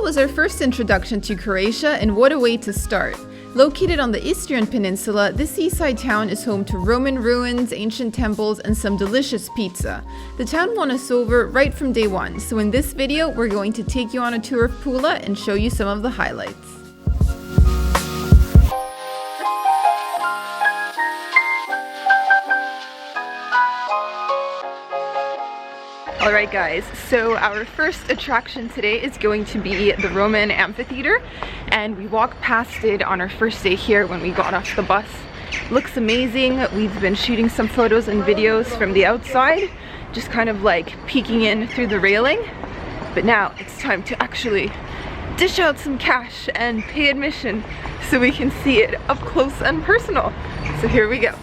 was our first introduction to Croatia, and what a way to start. Located on the Istrian peninsula, this seaside town is home to Roman ruins, ancient temples, and some delicious pizza. The town won us over right from day one, so in this video we're going to take you on a tour of Pula and show you some of the highlights. Alright guys, so our first attraction today is going to be the Roman Amphitheater, and we walked past it on our first day here when we got off the bus. Looks amazing. We've been shooting some photos and videos from the outside, just kind of like peeking in through the railing. But now it's time to actually dish out some cash and pay admission so we can see it up close and personal. So here we go.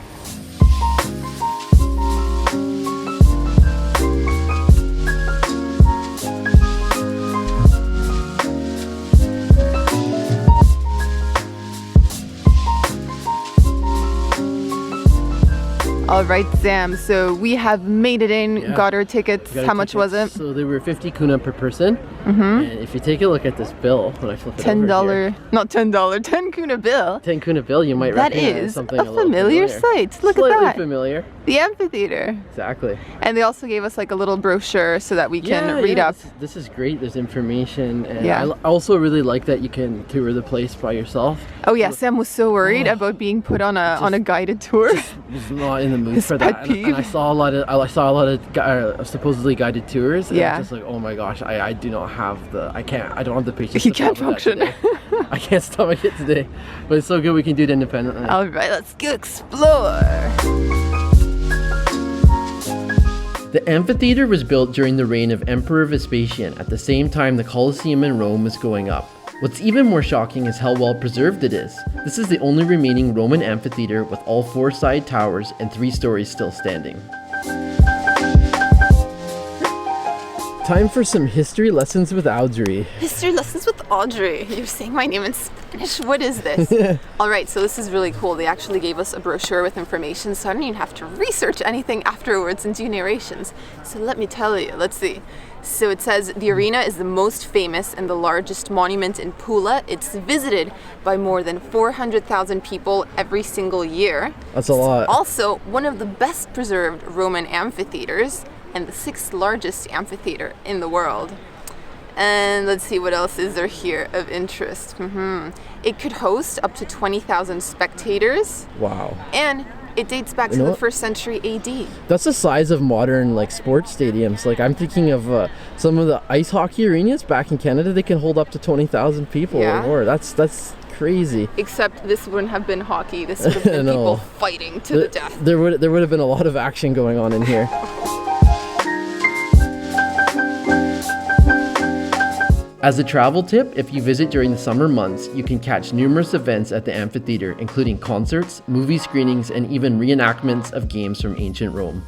Alright Sam, so we have made it in, got our tickets. How much was it? So they were 50 kuna per person. And if you take a look at this bill, when I flip it over here, not $10, 10 kuna bill. 10 kuna bill, you might recognize something a familiar sight. Look at that. Slightly familiar. The amphitheater. Exactly. And they also gave us like a little brochure so that we can read up. This is great. There's information, and I also really like that you can tour the place by yourself. Oh yeah, Sam was so worried about being put on a guided tour. Was not in the mood for that. And I saw a lot of supposedly guided tours. And I'm just like, oh my gosh, I do not have I don't have the patience. You can't function. I can't stomach it today. But it's so good we can do it independently. All right, let's go explore. The amphitheater was built during the reign of Emperor Vespasian at the same time the Colosseum in Rome was going up. What's even more shocking is how well preserved it is. This is the only remaining Roman amphitheater with all 4 side towers and 3 stories still standing. Time for some history lessons with Audrey. History lessons with Audrey. You're saying my name in Spanish. What is this? Alright, so this is really cool. They actually gave us a brochure with information, so I don't even have to research anything afterwards and do narrations. So let me tell you. Let's see. So it says the arena is the most famous and the largest monument in Pula. It's visited by more than 400,000 people every single year. That's a lot. It's also one of the best preserved Roman amphitheaters and the 6th largest amphitheater in the world. And let's see, what else is there here of interest. It could host up to 20,000 spectators. Wow. And it dates back to the 1st century AD. That's the size of modern sports stadiums. Like, I'm thinking of some of the ice hockey arenas back in Canada. They can hold up to 20,000 people or more. That's crazy. Except this wouldn't have been hockey. This would have been people fighting to the death. There would have been a lot of action going on in here. As a travel tip, if you visit during the summer months, you can catch numerous events at the amphitheater, including concerts, movie screenings, and even reenactments of games from ancient Rome.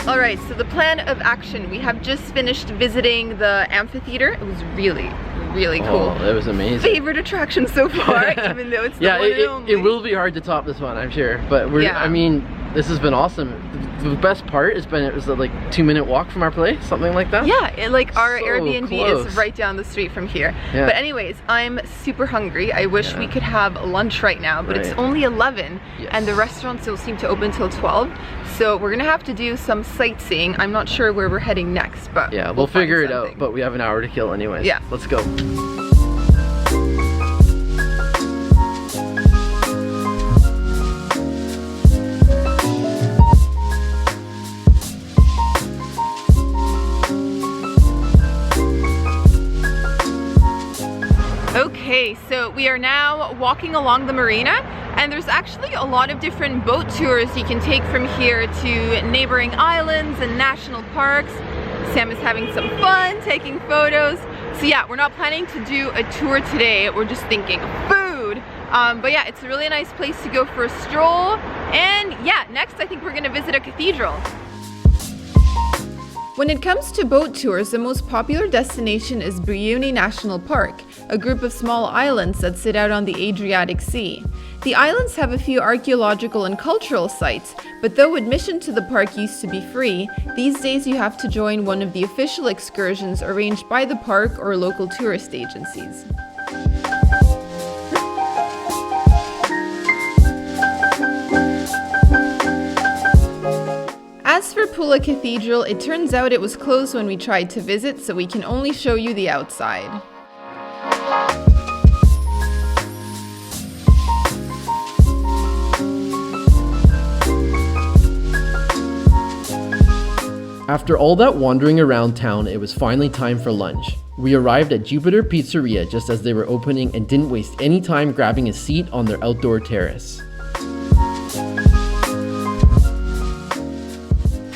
Alright, so the plan of action. We have just finished visiting the amphitheater. It was really cool. Oh, it was amazing. Favorite attraction so far, even though it's the one and only. It will be hard to top this one, I'm sure. But I mean, this has been awesome. The best part has been it was a 2-minute walk from our place, something like that. Yeah, our Airbnb is right down the street from here. Yeah. But anyways, I'm super hungry. I wish we could have lunch right now, but it's only 11 and the restaurants don't seem to open till 12. So we're gonna have to do some sightseeing. I'm not sure where we're heading next, but yeah, we'll figure it out. But we have an hour to kill anyways. Yeah, let's go. Okay, so we are now walking along the Marina, and there's actually a lot of different boat tours you can take from here to neighboring islands and national parks. Sam is having some fun taking photos. So yeah, we're not planning to do a tour today, we're just thinking food. But yeah, it's a really nice place to go for a stroll. And yeah, next I think we're gonna visit a cathedral. When it comes to boat tours, the most popular destination is Brijuni National Park, a group of small islands that sit out on the Adriatic Sea. The islands have a few archaeological and cultural sites, but though admission to the park used to be free, these days you have to join one of the official excursions arranged by the park or local tourist agencies. As for Pula Cathedral, it turns out it was closed when we tried to visit, so we can only show you the outside. After all that wandering around town, it was finally time for lunch. We arrived at Jupiter Pizzeria just as they were opening and didn't waste any time grabbing a seat on their outdoor terrace.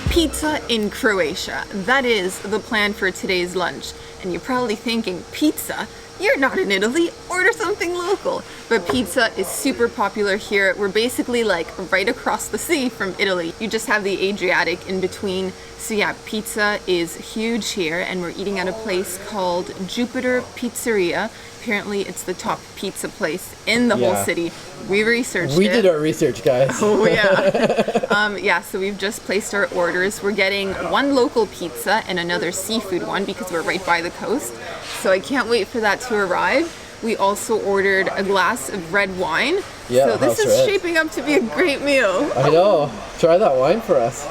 Pizza in Croatia. That is the plan for today's lunch. And you're probably thinking, pizza? You're not in Italy, order something local. But pizza is super popular here. We're basically like right across the sea from Italy. You just have the Adriatic in between. So yeah, pizza is huge here, and we're eating at a place called Jupiter Pizzeria. Apparently it's the top pizza place in the whole city. We researched it. We did our research, guys. Oh yeah. Yeah, so we've just placed our orders. We're getting one local pizza and another seafood one because we're right by the coast. So I can't wait for that to arrive. We also ordered a glass of red wine. Yeah, so this is shaping up to be a great meal. I know. Try that wine for us.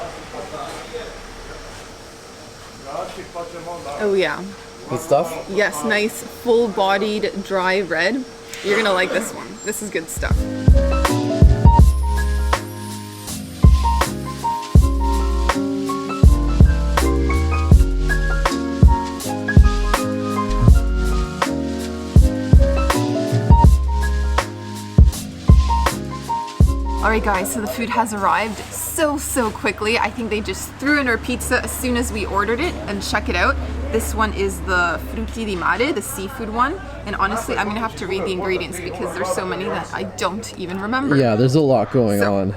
Oh yeah. Good stuff? Yes, nice full-bodied dry red. You're gonna like this one. This is good stuff. Alright guys, so the food has arrived so quickly. I think they just threw in our pizza as soon as we ordered it, and check it out. This one is the frutti di mare, the seafood one. And honestly, I'm gonna have to read the ingredients because there's so many that I don't even remember. Yeah, there's a lot going on.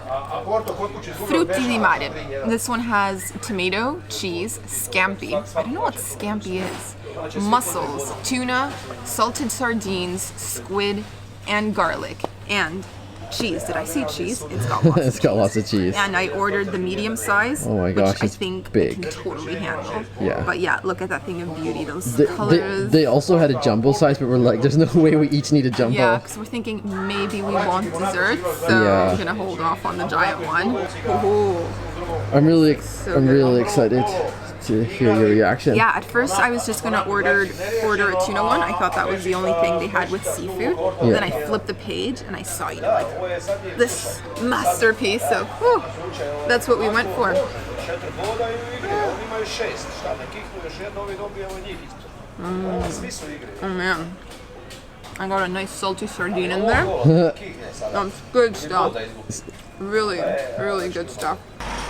Frutti di mare. This one has tomato, cheese, scampi. I don't know what scampi is. Mussels, tuna, salted sardines, squid, and garlic. And cheese. Did I say cheese? It's got lots It's got lots of cheese. And I ordered the medium size, oh my gosh, which I think big. I can totally handle. Yeah. But yeah, look at that thing of beauty. Those colors. They also had a jumbo size, but we're like, there's no way we each need a jumbo. Yeah, because we're thinking maybe we want dessert, so we're gonna hold off on the giant one. Ooh. I'm really excited to hear your reaction. Yeah, at first I was just gonna order a tuna one. I thought that was the only thing they had with seafood. Yeah. Then I flipped the page and I saw, you know, like this masterpiece. So that's what we went for. Oh man, I got a nice salty sardine in there. That's good stuff. Really, really good stuff.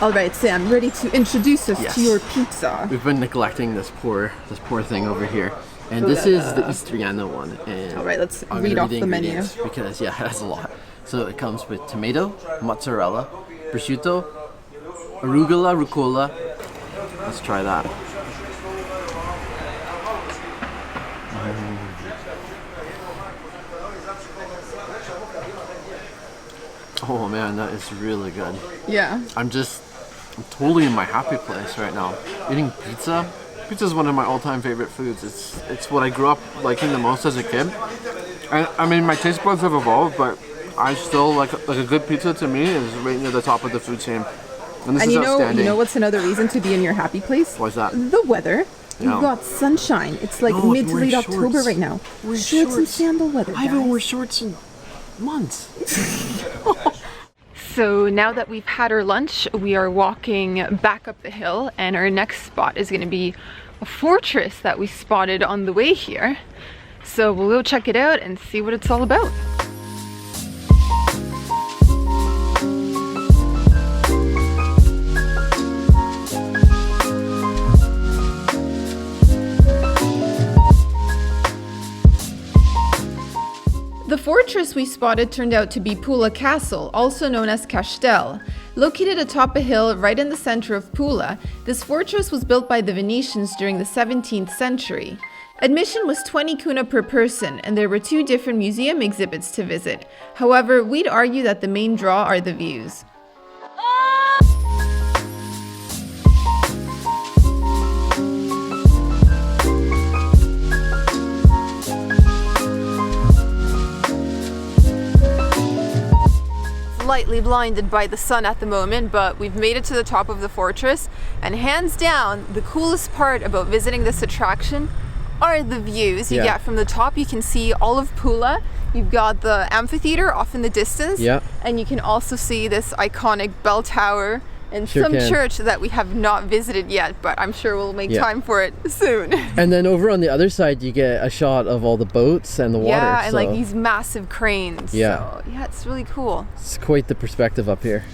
All right, Sam, ready to introduce us to your pizza. We've been neglecting this poor thing over here. And this is the Istrian one. And all right, let's read off the menu. Because, yeah, it has a lot. So it comes with tomato, mozzarella, prosciutto, arugula, rucola. Let's try that. Oh man, that is really good. Yeah. I'm totally in my happy place right now. Eating pizza. Pizza is one of my all-time favorite foods. It's what I grew up liking the most as a kid. And I mean, my taste buds have evolved, but I still like a good pizza to me is right near the top of the food chain. And this is outstanding. You know what's another reason to be in your happy place? What's that? The weather. You've got sunshine. It's like mid to late October right now. Shorts and sandal weather. I haven't worn shorts in months. So now that we've had our lunch, we are walking back up the hill, and our next spot is going to be a fortress that we spotted on the way here. So we'll go check it out and see what it's all about. The fortress we spotted turned out to be Pula Castle, also known as Kaštel. Located atop a hill right in the center of Pula, this fortress was built by the Venetians during the 17th century. Admission was 20 kuna per person, and there were 2 different museum exhibits to visit. However, we'd argue that the main draw are the views. Slightly blinded by the sun at the moment, but we've made it to the top of the fortress, and hands down, the coolest part about visiting this attraction are the views you get from the top. You can see all of Pula. You've got the amphitheater off in the distance, and you can also see this iconic bell tower and church that we have not visited yet, but I'm sure we'll make time for it soon. And then over on the other side, you get a shot of all the boats and the water. Yeah, and like these massive cranes. Yeah. So, yeah, it's really cool. It's quite the perspective up here.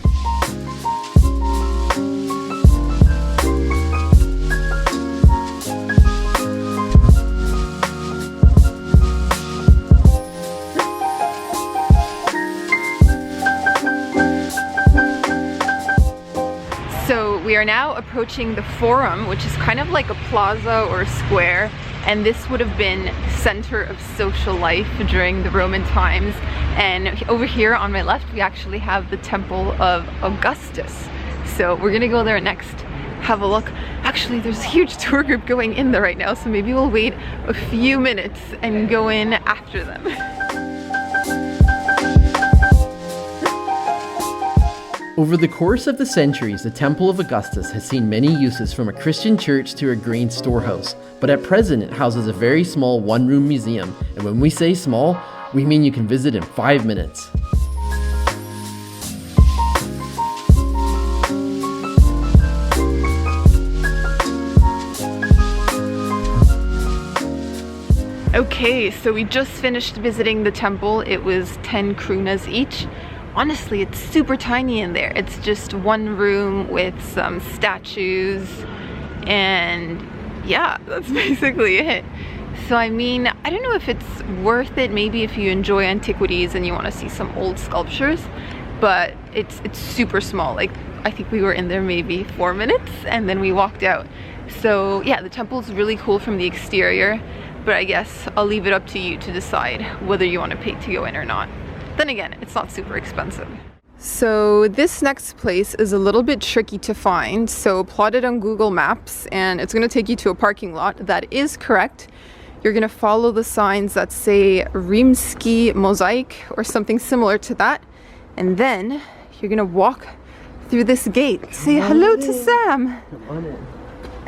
We are now approaching the Forum, which is kind of like a plaza or a square, and this would have been the center of social life during the Roman times. And over here on my left, we actually have the Temple of Augustus. So we're gonna go there next, have a look. Actually, there's a huge tour group going in there right now, so maybe we'll wait a few minutes and go in after them. Over the course of the centuries, the Temple of Augustus has seen many uses, from a Christian church to a grain storehouse, but at present it houses a very small one-room museum, and when we say small, we mean you can visit in 5 minutes. Okay, so we just finished visiting the temple. It was 10 krunas each. Honestly, it's super tiny in there. It's just one room with some statues, and yeah, that's basically it. So I mean, I don't know if it's worth it, maybe if you enjoy antiquities and you want to see some old sculptures, but it's super small. Like, I think we were in there maybe 4 minutes and then we walked out. So yeah, the temple's really cool from the exterior, but I guess I'll leave it up to you to decide whether you want to pay to go in or not. Then again, it's not super expensive. So this next place is a little bit tricky to find. So plot it on Google Maps and it's going to take you to a parking lot. That is correct. You're going to follow the signs that say Rimski Mosaic or something similar to that. And then you're going to walk through this gate. Say hello to Sam. Come on in.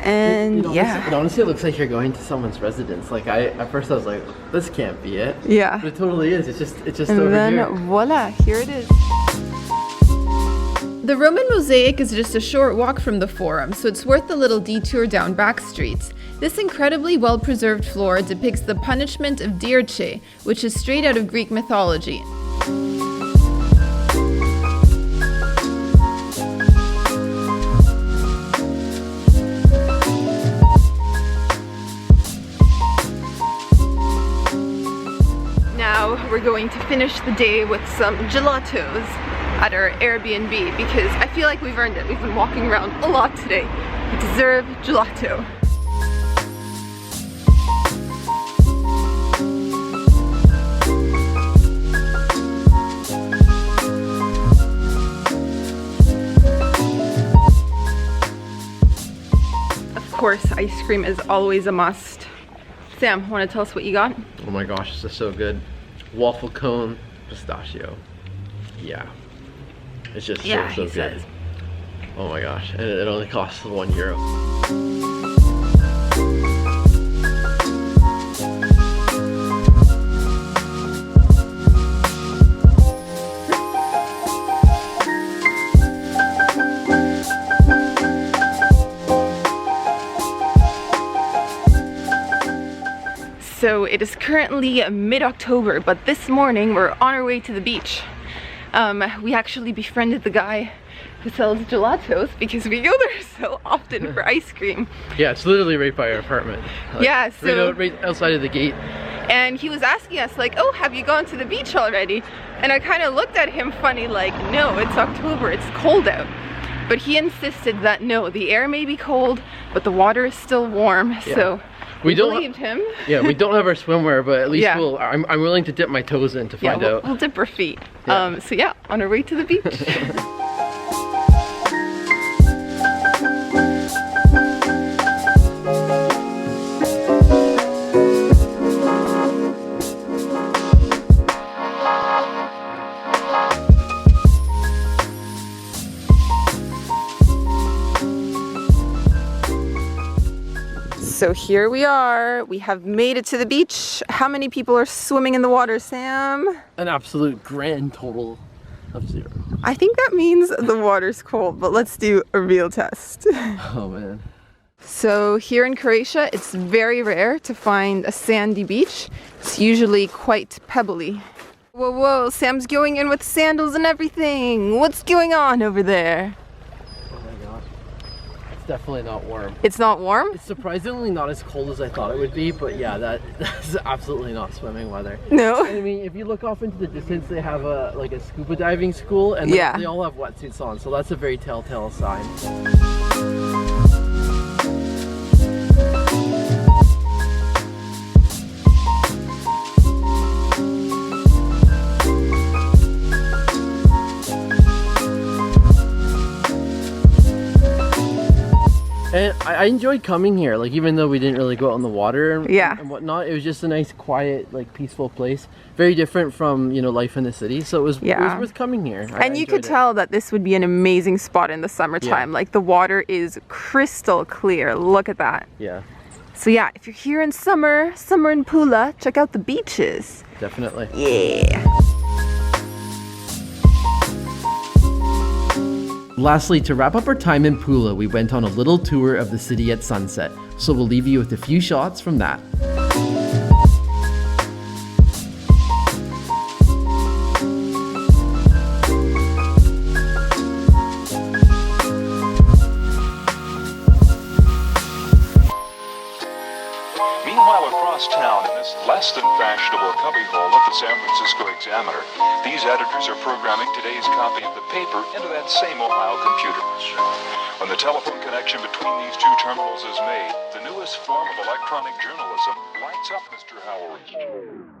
And it honestly looks like you're going to someone's residence. Like at first I was like, this can't be it. Yeah. But it totally is. It's just and over then, here. Voila, here it is. The Roman mosaic is just a short walk from the Forum, so it's worth the little detour down back streets. This incredibly well-preserved floor depicts the punishment of Djevice, which is straight out of Greek mythology. We're going to finish the day with some gelatos at our Airbnb because I feel like we've earned it. We've been walking around a lot today. We deserve gelato. Of course, ice cream is always a must. Sam, want to tell us what you got? Oh my gosh, this is so good. Waffle cone, pistachio. Yeah. It's just so good. Says. Oh my gosh. And it only costs €1. So it is currently mid-October, but this morning we're on our way to the beach. We actually befriended the guy who sells gelatos because we go there so often for ice cream. Yeah, it's literally right by our apartment. Like, yeah, so right outside of the gate. And he was asking us like, oh, have you gone to the beach already? And I kind of looked at him funny like, no, it's October, it's cold out. But he insisted that no, the air may be cold, but the water is still warm, so we believed him. Yeah, we don't have our swimwear, but at least I'm willing to dip my toes in to find out. We'll dip our feet. Yeah. So yeah, on our way to the beach. So here we are, we have made it to the beach. How many people are swimming in the water, Sam? An absolute grand total of 0. I think that means the water's cold, but let's do a real test. Oh man. So here in Croatia, it's very rare to find a sandy beach. It's usually quite pebbly. Whoa, whoa, Sam's going in with sandals and everything. What's going on over there? Definitely not warm. It's not warm? It's surprisingly not as cold as I thought it would be, but yeah, that's absolutely not swimming weather. No. I mean, if you look off into the distance, they have a scuba diving school, and they all have wetsuits on, so that's a very telltale sign. And I enjoyed coming here, like even though we didn't really go out in the water and whatnot, it was just a nice, quiet, like peaceful place. Very different from, you know, life in the city, so it was worth coming here. And you could tell that this would be an amazing spot in the summertime. Like the water is crystal clear, look at that. Yeah. So yeah, if you're here in summer in Pula, check out the beaches. Definitely. Yeah. Lastly, to wrap up our time in Pula, we went on a little tour of the city at sunset, so we'll leave you with a few shots from that. Meanwhile, across town, in this less than fashionable cubbyhole of the San Francisco Examiner, these editors are programming today's copy of the paper into that same Ohio computer. When the telephone connection between these two terminals is made, the newest form of electronic journalism lights up Mr. Howard.